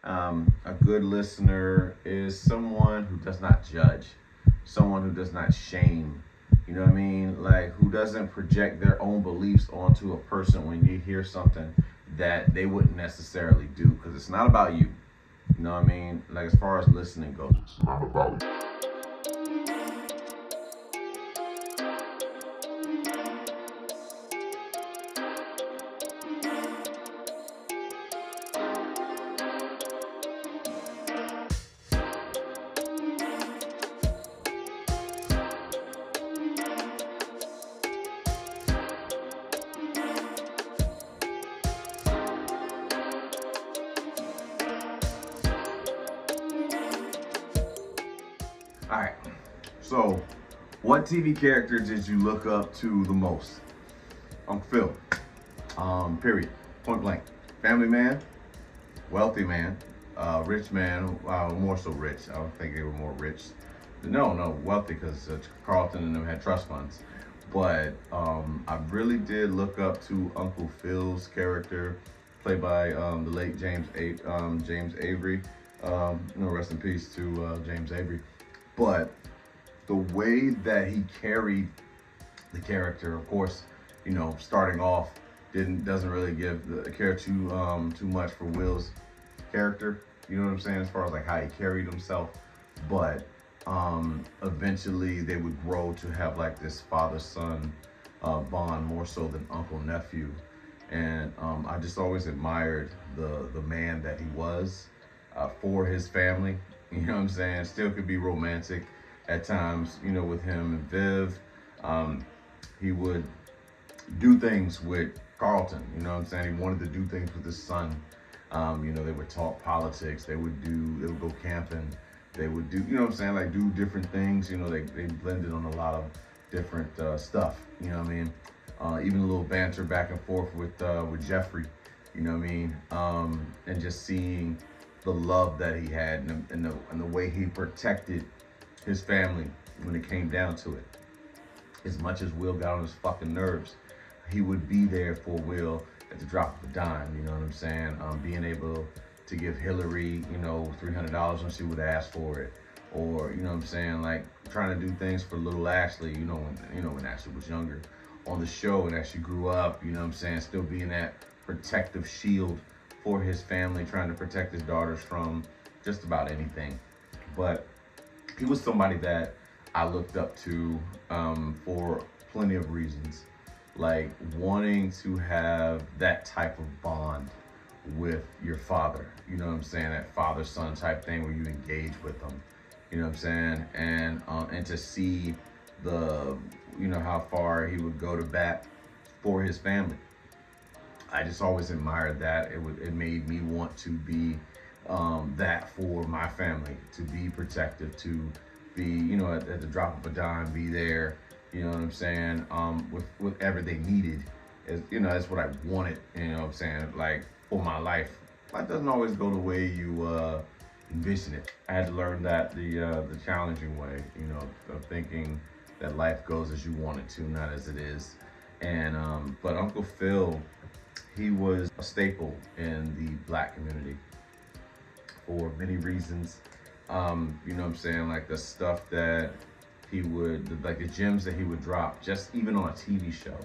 A good listener is someone who does not judge, someone who does not shame. You know what I mean? Like, who doesn't project their own beliefs onto a person when you hear something that they wouldn't necessarily do, because it's not about you. You know what I mean? Like, as far as listening goes, it's not about you. All right. So, what TV character did you look up to the most? Uncle Phil. Period. Point blank. Family man, wealthy man, rich man. More so rich. I don't think they were more rich. No, no, wealthy because Carlton and them had trust funds. But I really did look up to Uncle Phil's character, played by the late James Avery. Rest in peace to James Avery. But the way that he carried the character, of course, starting off doesn't really give the care too much for Will's character. You know what I'm saying, as far as like how he carried himself. But eventually they would grow to have like this father-son bond, more so than uncle-nephew. And I just always admired the man that he was for his family. You know what I'm saying? Still could be romantic at times, with him and Viv. He would do things with Carlton. You know what I'm saying? He wanted to do things with his son. They would talk politics. They would go camping. They would do, what I'm saying? Like, do different things. They blended on a lot of different stuff. You know what I mean? Even a little banter back and forth with Jeffrey. You know what I mean? And just seeing the love that he had, and the way he protected his family when it came down to it. As much as Will got on his fucking nerves, he would be there for Will at the drop of a dime. You know what I'm saying? Being able to give Hillary, $300 when she would ask for it, or what I'm saying, like trying to do things for little Ashley. When Ashley was younger on the show and as she grew up. You know what I'm saying? Still being that protective shield for his family, trying to protect his daughters from just about anything. But he was somebody that I looked up to for plenty of reasons, like wanting to have that type of bond with your father. You know what I'm saying? That father-son type thing where you engage with them. You know what I'm saying? And to see the how far he would go to bat for his family. I just always admired that. It made me want to be that for my family, to be protective, to be, at the drop of a dime, be there, you know what I'm saying, with whatever they needed. That's what I wanted, you know what I'm saying, like, for my life. Life doesn't always go the way you envision it. I had to learn that the challenging way, of thinking that life goes as you want it to, not as it is. And but Uncle Phil, he was a staple in the black community for many reasons. You know what I'm saying? Like the stuff that like the gems that he would drop, just even on a TV show,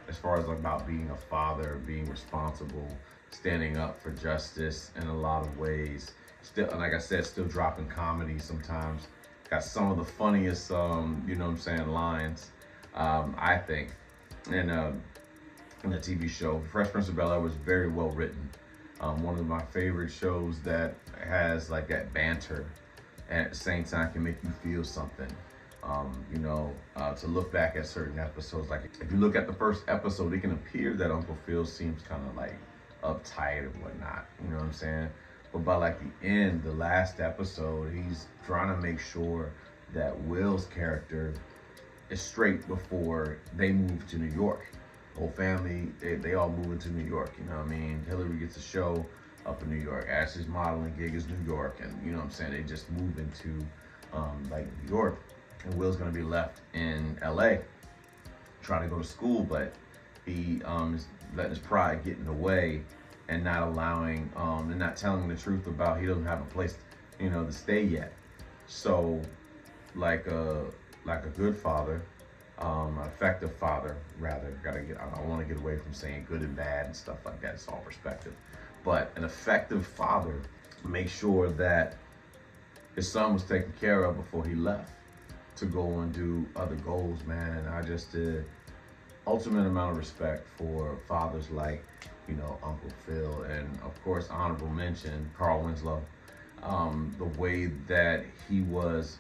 as far as like about being a father, being responsible, standing up for justice in a lot of ways. Still, like I said, still dropping comedy sometimes. Got some of the funniest, lines, I think. And in the TV show, Fresh Prince of Bel-Air was very well written. One of my favorite shows that has like that banter and at the same time can make you feel something. To look back at certain episodes, like if you look at the first episode, it can appear that Uncle Phil seems kind of like uptight or whatnot. You know what I'm saying? But by like the end, the last episode, he's trying to make sure that Will's character is straight before they move to New York. Whole family, they all move into New York. You know what I mean? Hillary gets a show up in New York. Ashley's modeling gig is New York, and you know what I'm saying? They just move into like New York, and Will's gonna be left in LA trying to go to school, but he is letting his pride get in the way and not allowing and not telling the truth about he doesn't have a place, to stay yet. So like a good father, an effective father rather. I want to get away from saying good and bad and stuff like that. It's all perspective. But an effective father makes sure that his son was taken care of before he left to go and do other goals, man. And I just did ultimate amount of respect for fathers like, Uncle Phil, and of course, honorable mention, Carl Winslow. The way that he was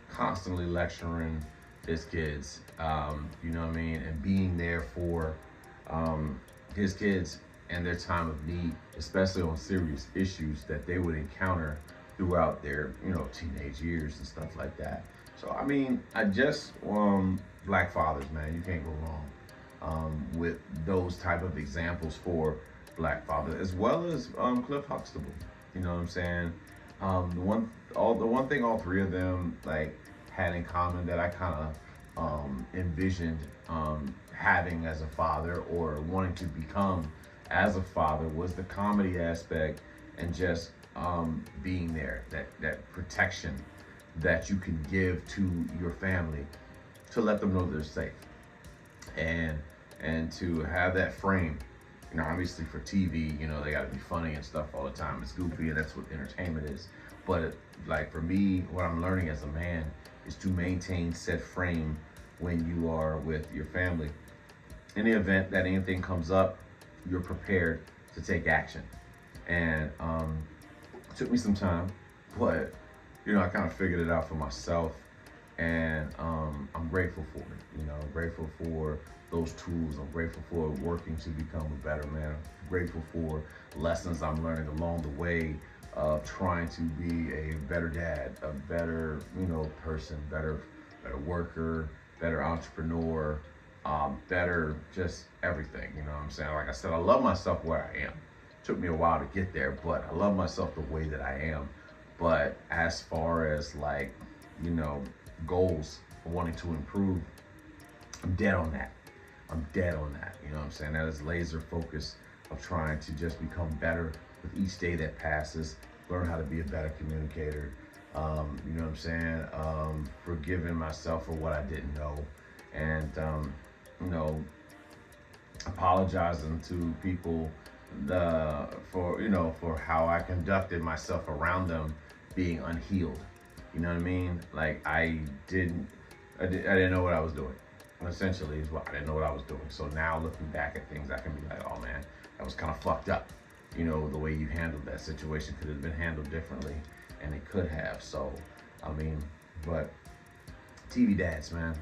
constantly lecturing his kids, and being there for his kids and their time of need, especially on serious issues that they would encounter throughout their, teenage years and stuff like that. So, I just, black fathers, man, you can't go wrong with those type of examples for black fathers, as well as Cliff Huxtable. You know what I'm saying? The one thing all three of them like had in common that I kind of envisioned having as a father or wanting to become as a father was the comedy aspect and just being there, that protection that you can give to your family to let them know they're safe, and to have that frame. Obviously for TV, they got to be funny and stuff all the time. It's goofy, and that's what entertainment is. But like for me, what I'm learning as a man is to maintain said frame when you are with your family. In the event that anything comes up, you're prepared to take action. And it took me some time, but I kind of figured it out for myself, and I'm grateful for it. I'm grateful for those tools. I'm grateful for working to become a better man. I'm grateful for lessons I'm learning along the way of trying to be a better dad, a better, person, better worker, better entrepreneur, better just everything. You know what I'm saying? Like I said, I love myself where I am. It took me a while to get there, but I love myself the way that I am. But as far as like, goals wanting to improve, I'm dead on that. You know what I'm saying? That is laser focus of trying to just become better with each day that passes, learn how to be a better communicator. You know what I'm saying? Forgiving myself for what I didn't know, and apologizing to people for how I conducted myself around them being unhealed. You know what I mean? Like I didn't know what I was doing. Essentially, is what I didn't know what I was doing. So now looking back at things, I can be like, oh man, that was kind of fucked up. The way you handled that situation could have been handled differently, and it could have. So, but TV dads, man.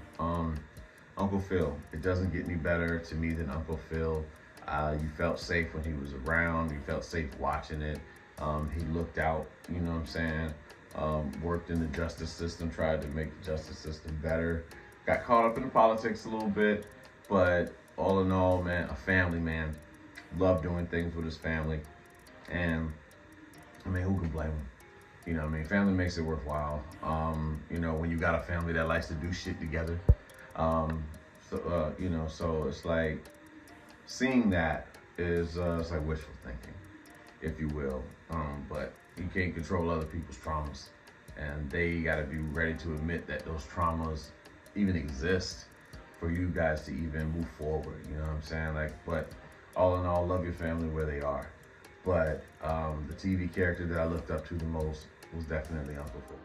Uncle Phil, it doesn't get any better to me than Uncle Phil. You felt safe when he was around. You felt safe watching it. He looked out, you know what I'm saying? Worked in the justice system, tried to make the justice system better. Got caught up in the politics a little bit, but all in all, man, a family man. Loved doing things with his family. And, who can blame him? Family makes it worthwhile. When you got a family that likes to do shit together. So it's like, seeing that is it's like wishful thinking, if you will. But you can't control other people's traumas, and they got to be ready to admit that those traumas even exist for you guys to even move forward. You know what I'm saying? Like, but all in all, love your family where they are. But the TV character that I looked up to the most was definitely Uncle Phil.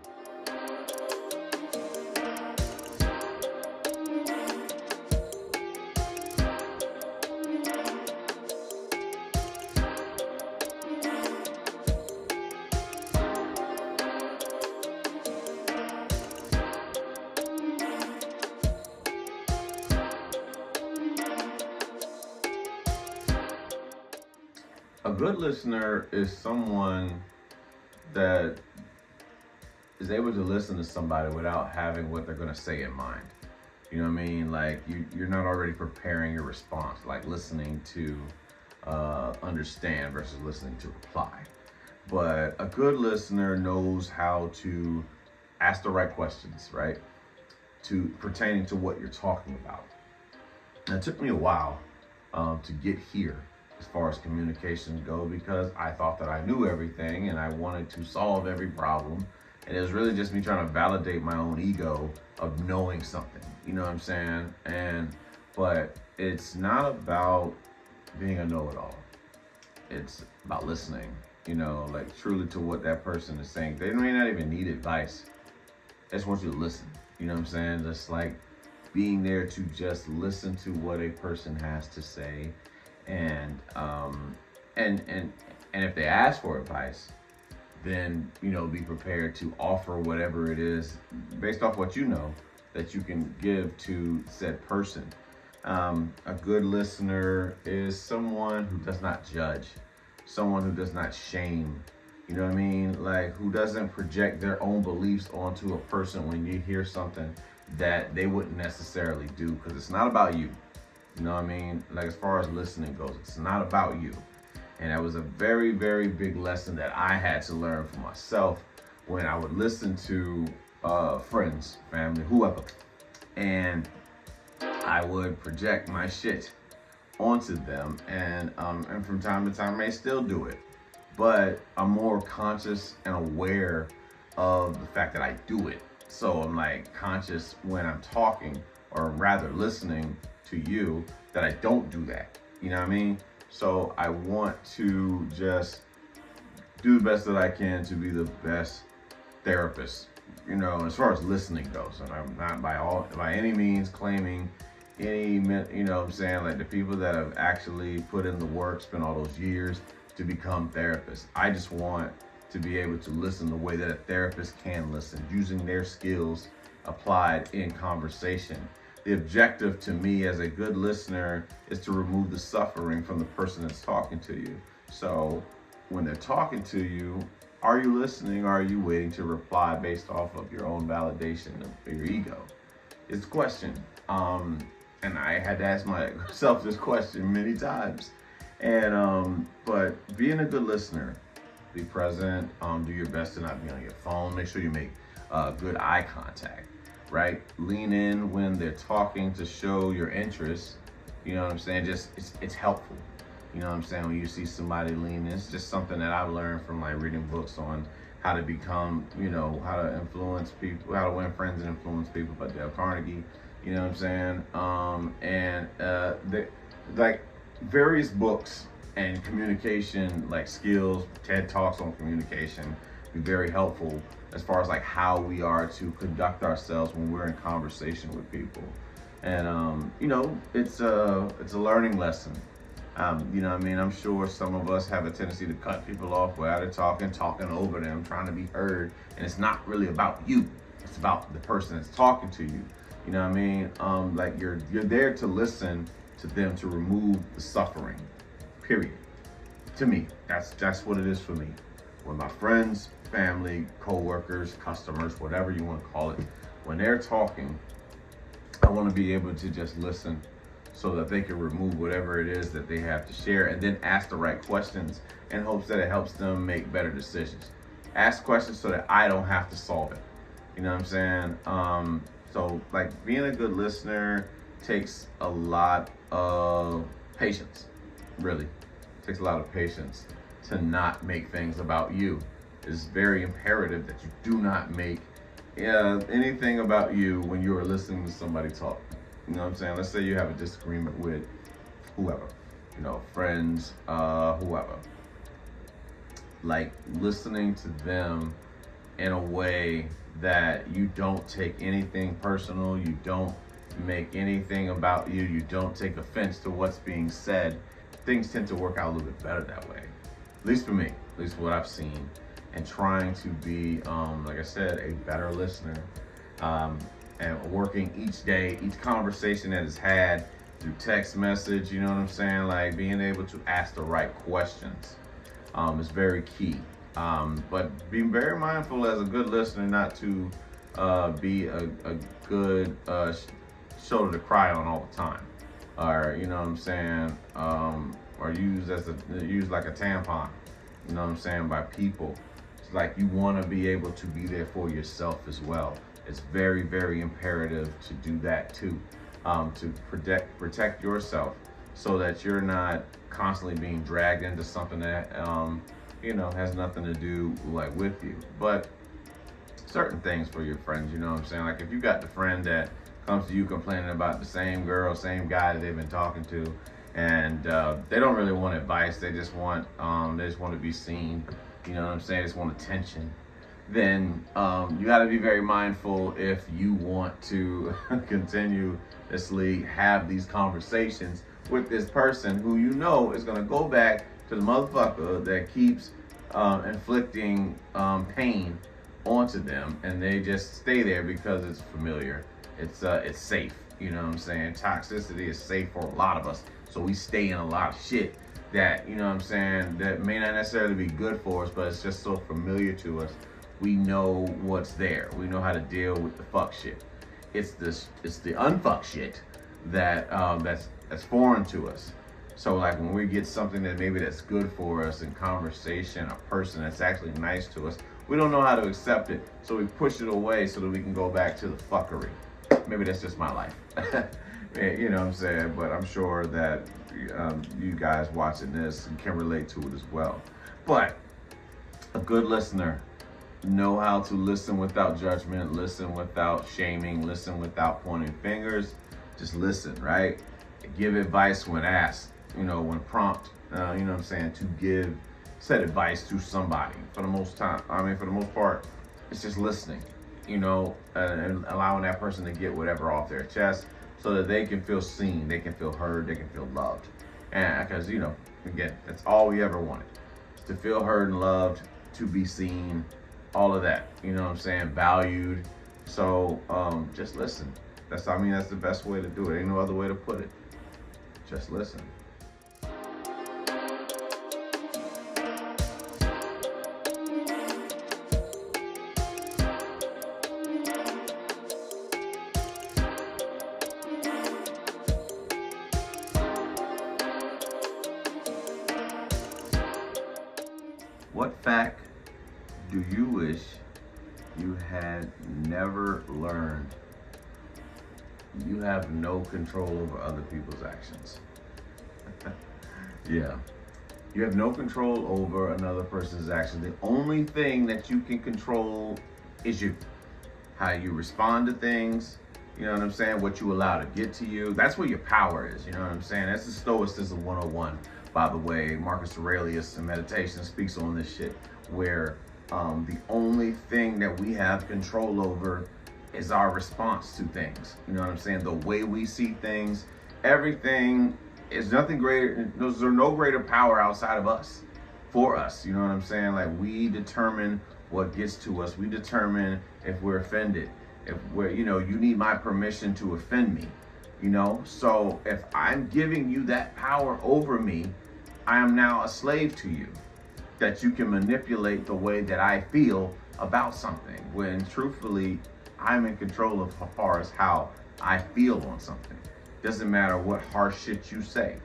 A good listener is someone that is able to listen to somebody without having what they're going to say in mind. You know what I mean? Like you're not already preparing your response, like listening to understand versus listening to reply. But a good listener knows how to ask the right questions, right? To pertaining to what you're talking about. And it took me a while to get here. as far as communications go, because I thought that I knew everything and I wanted to solve every problem. And it was really just me trying to validate my own ego of knowing something. You know what I'm saying? But it's not about being a know-it-all. It's about listening, like truly to what that person is saying. They may not even need advice. I just want you to listen. You know what I'm saying? Just like being there to just listen to what a person has to say, and and if they ask for advice, then be prepared to offer whatever it is based off what that you can give to said person. A good listener is someone who does not judge, someone who does not shame. You know what I mean? Like, who doesn't project their own beliefs onto a person when you hear something that they wouldn't necessarily do, because it's not about you. You know what I mean? Like, as far as listening goes, it's not about you. And that was a very, very big lesson that I had to learn for myself when I would listen to friends, family, whoever, and I would project my shit onto them, and from time to time I may still do it, but I'm more conscious and aware of the fact that I do it. So I'm like conscious when I'm talking, or rather listening to you, that I don't do that. You know what I mean? So I want to just do the best that I can to be the best therapist, as far as listening goes. And I'm not by any means claiming any, what I'm saying, like the people that have actually put in the work, spent all those years to become therapists. I just want to be able to listen the way that a therapist can listen, using their skills applied in conversation. The objective to me as a good listener is to remove the suffering from the person that's talking to you. So when they're talking to you, are you listening, or are you waiting to reply based off of your own validation of your ego? It's a question. And I had to ask myself this question many times. And but being a good listener, be present, do your best to not be on your phone. Make sure you make good eye contact, right? Lean in when they're talking to show your interest. You know what I'm saying? Just it's helpful. You know what I'm saying? When you see somebody lean in, it's just something that I've learned from like reading books on how to become, how to influence people, how to win friends and influence people by Dale Carnegie. You know what I'm saying? Like various books and communication like skills, TED Talks on communication be very helpful as far as like how we are to conduct ourselves when we're in conversation with people. And it's a learning lesson. You know what I mean? I'm sure some of us have a tendency to cut people off while they're talking over them, trying to be heard. And it's not really about you. It's about the person that's talking to you. You know what I mean? Like you're there to listen to them, to remove the suffering, period. To me, that's what it is for me. When my friends, family, co-workers, customers, whatever you want to call it, when they're talking, I want to be able to just listen so that they can remove whatever it is that they have to share, and then ask the right questions in hopes that it helps them make better decisions. Ask questions so that I don't have to solve it. You know what I'm saying? So like being a good listener takes a lot of patience, really. It takes a lot of patience to not make things about you. It's very imperative that you do not make anything about you when you are listening to somebody talk. You know what I'm saying? Let's say you have a disagreement with whoever, friends, whoever. Like listening to them in a way that you don't take anything personal, you don't make anything about you, you don't take offense to what's being said. Things tend to work out a little bit better that way. At least for me, at least what I've seen. And trying to be, like I said, a better listener. And working each day, each conversation that is had through text message, you know what I'm saying? Like being able to ask the right questions is very key. But being very mindful as a good listener not to be a good shoulder to cry on all the time. Or, you know what I'm saying? Or used like a tampon, you know what I'm saying, by people. It's like you want to be able to be there for yourself as well. It's very, very imperative to do that too, to protect yourself so that you're not constantly being dragged into something that has nothing to do like with you. But certain things for your friends, you know what I'm saying? Like if you got the friend that comes to you complaining about the same girl, same guy that they've been talking to, and they don't really want advice, they just want to be seen, you know what I'm saying? They just want attention. Then you got to be very mindful if you want to continuously have these conversations with this person who you know is going to go back to the motherfucker that keeps inflicting pain onto them, and they just stay there because it's familiar. It's safe. You know what I'm saying? Toxicity is safe for a lot of us, so we stay in a lot of shit that, you know what I'm saying, that may not necessarily be good for us, but it's just so familiar to us. We know what's there. We know how to deal with the fuck shit. It's the unfuck shit that's foreign to us. So like when we get something that maybe that's good for us in conversation, a person that's actually nice to us, we don't know how to accept it. So we push it away so that we can go back to the fuckery. Maybe that's just my life. You know what I'm saying? But I'm sure that you guys watching this can relate to it as well. But a good listener know how to listen without judgment, listen without shaming, listen without pointing fingers. Just listen, right? Give advice when asked, when prompt, you know what I'm saying, to give said advice to somebody. For the most part, it's just listening, and allowing that person to get whatever off their chest so that they can feel seen, they can feel heard, they can feel loved. And because, again, that's all we ever wanted, to feel heard and loved, to be seen, all of that, you know what I'm saying, valued. So just listen. That's the best way to do it. Ain't no other way to put it. Just listen. What fact do you wish you had never learned? You have no control over other people's actions. Yeah. You have no control over another person's actions. The only thing that you can control is you. How you respond to things, you know what I'm saying? What you allow to get to you. That's where your power is, you know what I'm saying? That's the Stoicism 101. By the way, Marcus Aurelius in Meditation speaks on this shit, where the only thing that we have control over is our response to things. You know what I'm saying? The way we see things, everything is nothing greater. There's no greater power outside of us, for us. You know what I'm saying? Like we determine what gets to us. We determine if we're offended. If we're, you need my permission to offend me. So if I'm giving you that power over me, I am now a slave to you, that you can manipulate the way that I feel about something, when truthfully, I'm in control of as far as how I feel on something. Doesn't matter what harsh shit you say.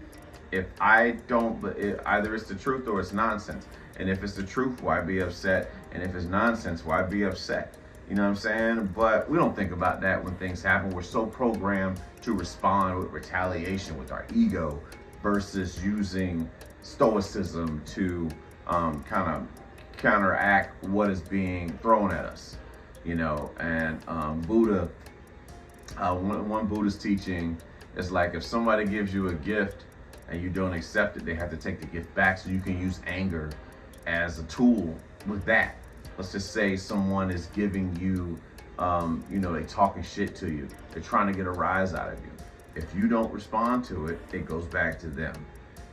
If I don't, either it's the truth or it's nonsense. And if it's the truth, why be upset? And if it's nonsense, why be upset? You know what I'm saying? But we don't think about that when things happen. We're so programmed to respond with retaliation with our ego versus using stoicism to kind of counteract what is being thrown at us. And Buddha, one Buddhist teaching is like, if somebody gives you a gift and you don't accept it, they have to take the gift back, so you can use anger as a tool with that. Let's just say someone is giving you, they talking shit to you. They're trying to get a rise out of you. If you don't respond to it, it goes back to them.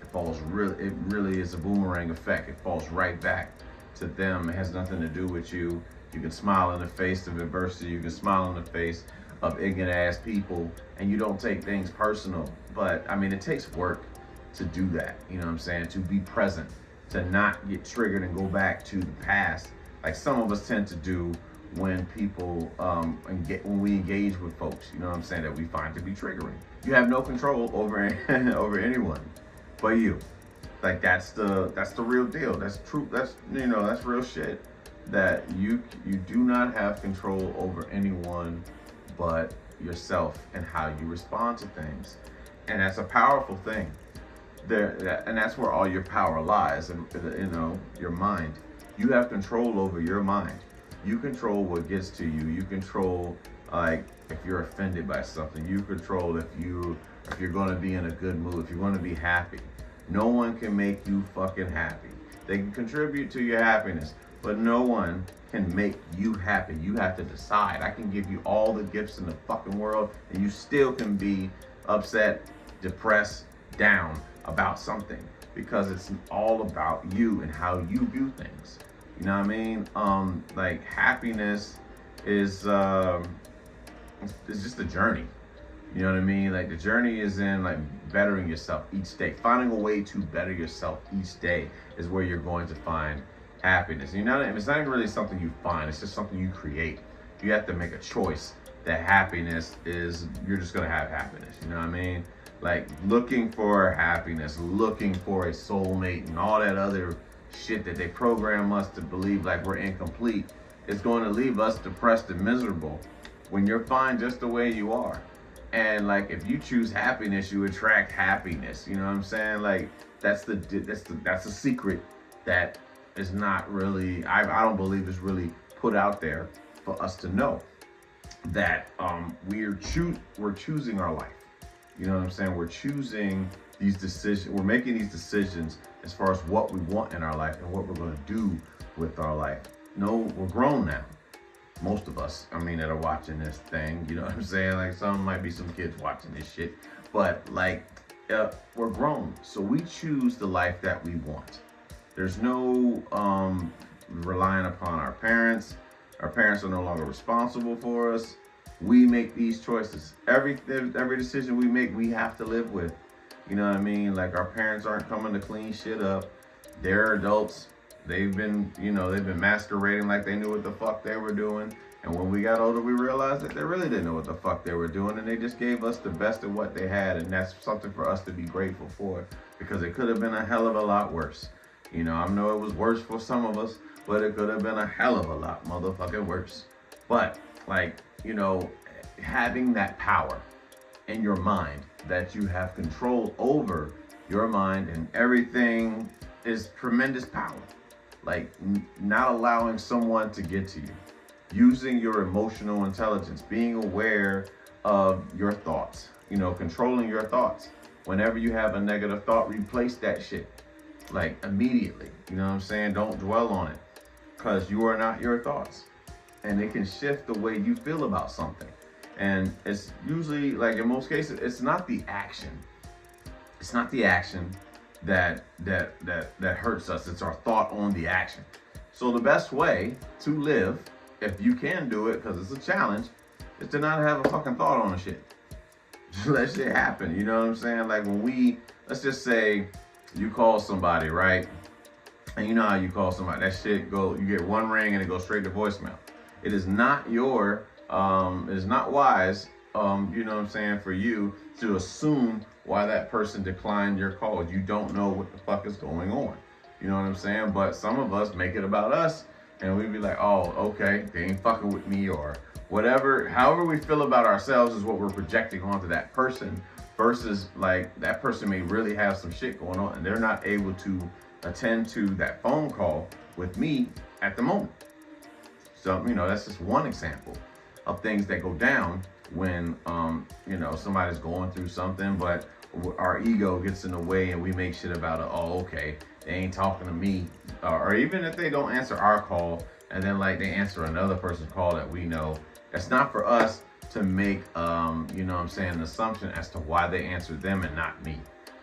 It really is a boomerang effect. It falls right back to them. It has nothing to do with you. You can smile in the face of adversity. You can smile in the face of ignorant ass people, and you don't take things personal. But it takes work to do that. You know what I'm saying? To be present, to not get triggered and go back to the past, like some of us tend to do when people when we engage with folks. You know what I'm saying? That we find to be triggering. You have no control over over anyone but you. Like that's the real deal. That's true. That's real shit. That you do not have control over anyone but yourself and how you respond to things. And that's a powerful thing, and that's where all your power lies, and your mind. You have control over your mind. You control what gets to you. You control, like, if you're offended by something. You control if you're going to be in a good mood, if you're going to be happy. No one can make you fucking happy. They can contribute to your happiness, but no one can make you happy. You have to decide. I can give you all the gifts in the fucking world, and you still can be upset, depressed, down about something, because it's all about you and how you view things. You know what I mean? Like, happiness is it's just a journey. You know what I mean? Like, the journey is in, like, bettering yourself each day. Finding a way to better yourself each day is where you're going to find happiness. It's not even really something you find. It's just something you create. You have to make a choice that happiness is, you're just going to have happiness. You know what I mean? Like, looking for happiness, looking for a soulmate, and all that other shit that they program us to believe like we're incomplete, is going to leave us depressed and miserable when you're fine just the way you are. And, like, if you choose happiness, you attract happiness. You know what I'm saying? Like, that's the secret that is not really, I don't believe is really put out there for us to know, that we're choosing our life. You know what I'm saying? We're choosing these decisions. We're making these decisions as far as what we want in our life and what we're going to do with our life. No, we're grown now. Most of us, that are watching this thing, you know what I'm saying? Like, some might be some kids watching this shit, but, like, we're grown. So we choose the life that we want. There's no relying upon our parents. Our parents are no longer responsible for us. We make these choices. Every decision we make, we have to live with. You know what I mean? Like, our parents aren't coming to clean shit up. They're adults. They've been masquerading like they knew what the fuck they were doing. And when we got older, we realized that they really didn't know what the fuck they were doing. And they just gave us the best of what they had. And that's something for us to be grateful for, because it could have been a hell of a lot worse. I know it was worse for some of us, but it could have been a hell of a lot motherfucking worse. But, like, having that power in your mind, that you have control over your mind and everything, is tremendous power. Like, not allowing someone to get to you, using your emotional intelligence, being aware of your thoughts, controlling your thoughts. Whenever you have a negative thought, replace that shit, like, immediately. You know what I'm saying? Don't dwell on it, because you are not your thoughts, and it can shift the way you feel about something. And it's usually, like, in most cases, it's not the action. It's not the action that hurts us. It's our thought on the action. So the best way to live, if you can do it, because it's a challenge, is to not have a fucking thought on the shit. Just let shit happen. You know what I'm saying? Like, let's just say you call somebody, right? And you know how you call somebody, that shit you get one ring and it goes straight to voicemail. It is not it is not wise, you know what I'm saying, for you to assume why that person declined your call. You don't know what the fuck is going on. You know what I'm saying? But some of us make it about us, and we be like, oh, okay, they ain't fucking with me, or whatever. However we feel about ourselves is what we're projecting onto that person, versus, like, that person may really have some shit going on, and they're not able to attend to that phone call with me at the moment. So, that's just one example of things that go down when, somebody's going through something, but our ego gets in the way and we make shit about it. Oh, okay, they ain't talking to me. Or even if they don't answer our call, and then, like, they answer another person's call that we know, it's not for us to make, an assumption as to why they answered them and not me.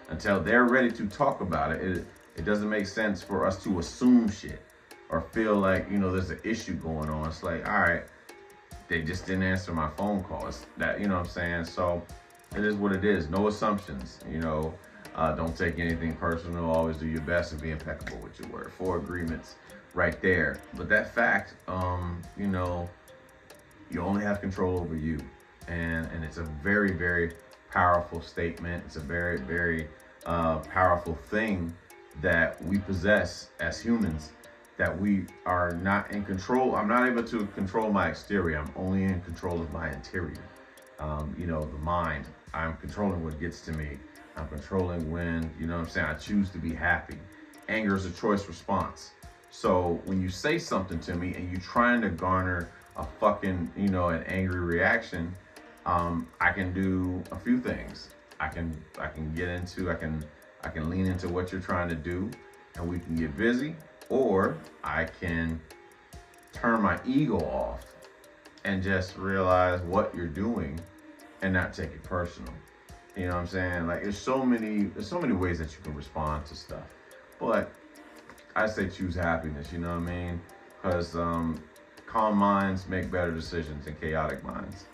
Until they're ready to talk about it, it doesn't make sense for us to assume shit or feel like, there's an issue going on. It's like, all right, they just didn't answer my phone call. It's that, you know what I'm saying? So it is what it is. No assumptions, don't take anything personal. Always do your best and be impeccable with your word. 4 agreements right there. But that fact, you only have control over you. And it's a very, very powerful statement. It's a very, very powerful thing that we possess as humans, that we are not in control. I'm not able to control my exterior. I'm only in control of my interior. The mind. I'm controlling what gets to me. I'm controlling when, you know what I'm saying, I choose to be happy. Anger is a choice response. So when you say something to me and you're trying to garner a fucking, an angry reaction, I can do a few things. I can lean into what you're trying to do, and we can get busy, or I can turn my ego off and just realize what you're doing and not take it personal. You know what I'm saying? Like there's so many ways that you can respond to stuff. But I say choose happiness, you know what I mean? Because calm minds make better decisions than chaotic minds.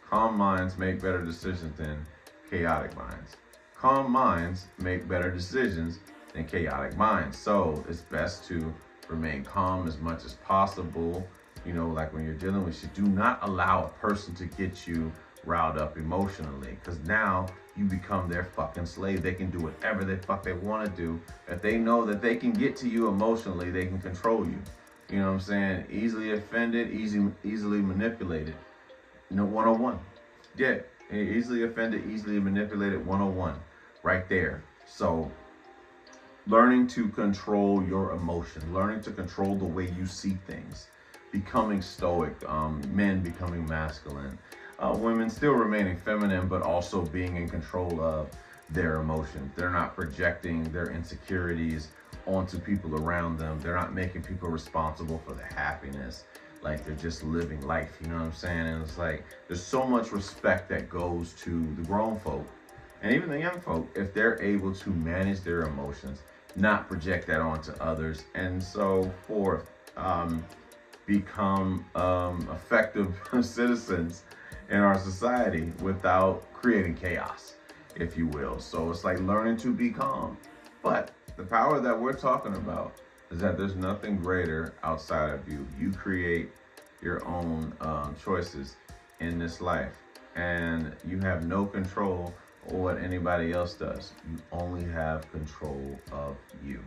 Calm minds make better decisions than chaotic minds. Calm minds make better decisions than chaotic minds. So it's best to remain calm as much as possible. Like when you're dealing with shit, do not allow a person to get you riled up emotionally, because now you become their fucking slave. They can do whatever the fuck they want to do. If they know that they can get to you emotionally, they can control you. You know what I'm saying? Easily offended, easily manipulated. 101. Yeah, easily offended, easily manipulated, 101. Right there. So learning to control your emotion, learning to control the way you see things, becoming stoic, men becoming masculine, women still remaining feminine, but also being in control of their emotions. They're not projecting their insecurities onto people around them. They're not making people responsible for their happiness. Like they're just living life, you know what I'm saying? And it's like there's so much respect that goes to the grown folk and even the young folk if they're able to manage their emotions, not project that onto others, and so forth. Become effective citizens in our society without creating chaos, if you will. So it's like learning to be calm. But the power that we're talking about is that there's nothing greater outside of you. You create your own choices in this life, and you have no control over what anybody else does. You only have control of you.